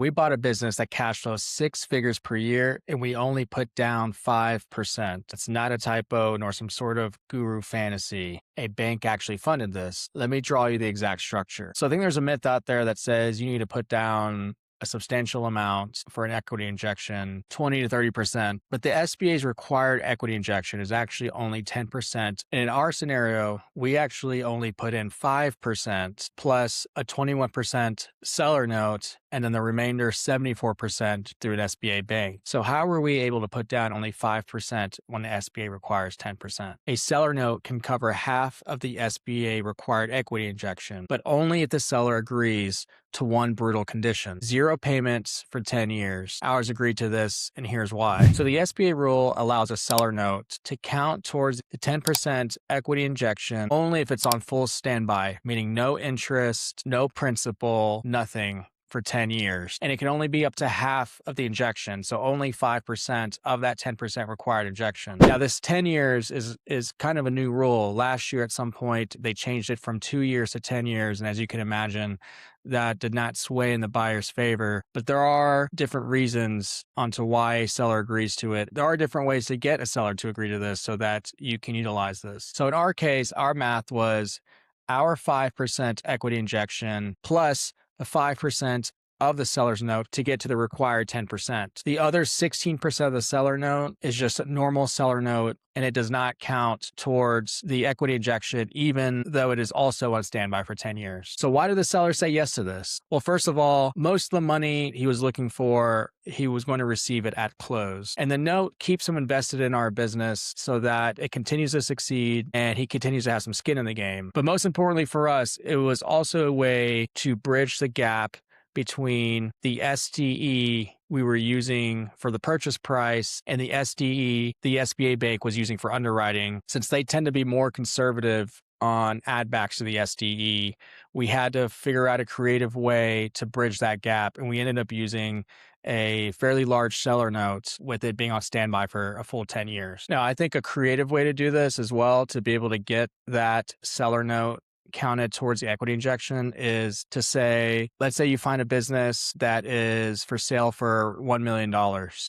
We bought a business that cash flows six figures per year, and we only put down 5%. It's not a typo nor some sort of guru fantasy. A bank actually funded this. Let me draw you the exact structure. So I think there's a myth out there that says you need to put down a substantial amount for an equity injection, 20 to 30%, but the SBA's required equity injection is actually only 10%. And in our scenario, we actually only put in 5% plus a 21% seller note, and then the remainder 74% through an SBA bank. So how were we able to put down only 5% when the SBA requires 10%? A seller note can cover half of the SBA required equity injection, but only if the seller agrees to one brutal condition: zero payments for 10 years. Ours agreed to this, and here's why. So the SBA rule allows a seller note to count towards the 10% equity injection only if it's on full standby, meaning no interest, no principal, nothing, for 10 years. And it can only be up to half of the injection, so only 5% of that 10% required injection. Now, this 10 years is kind of a new rule. Last year at some point, they changed it from 2 years to 10 years. And as you can imagine, that did not sway in the buyer's favor. But there are different reasons onto why a seller agrees to it. There are different ways to get a seller to agree to this so that you can utilize this. So in our case, our math was our 5% equity injection plus the 5% of the seller's note to get to the required 10%. The other 16% of the seller note is just a normal seller note, and it does not count towards the equity injection, even though it is also on standby for 10 years. So why did the seller say yes to this? Well, first of all, most of the money he was looking for, he was going to receive it at close. And the note keeps him invested in our business so that it continues to succeed and he continues to have some skin in the game. But most importantly for us, it was also a way to bridge the gap between the SDE we were using for the purchase price and the SDE the SBA bank was using for underwriting. Since they tend to be more conservative on add backs to the SDE, we had to figure out a creative way to bridge that gap. And we ended up using a fairly large seller note with it being on standby for a full 10 years. Now, I think a creative way to do this as well, to be able to get that seller note counted towards the equity injection, is to say, let's say you find a business that is for sale for $1 million.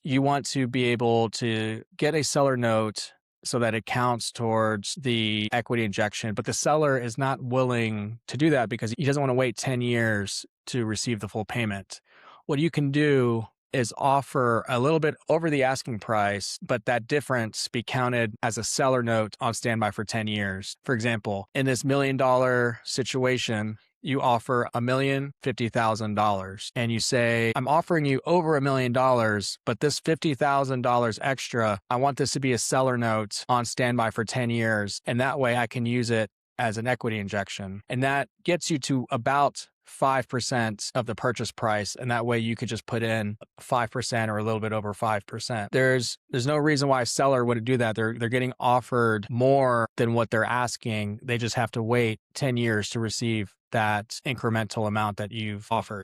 You want to be able to get a seller note so that it counts towards the equity injection, but the seller is not willing to do that because he doesn't want to wait 10 years to receive the full payment. What you can do is offer a little bit over the asking price, but that difference be counted as a seller note on standby for 10 years. For example, in this $1 million situation, you offer $1,050,000 and you say, I'm offering you over $1 million, but this $50,000 extra, I want this to be a seller note on standby for 10 years. And that way I can use it as an equity injection. And that gets you to about 5% of the purchase price. And that way you could just put in 5% or a little bit over 5%. There's no reason why a seller wouldn't do that. They're getting offered more than what they're asking. They just have to wait 10 years to receive that incremental amount that you've offered.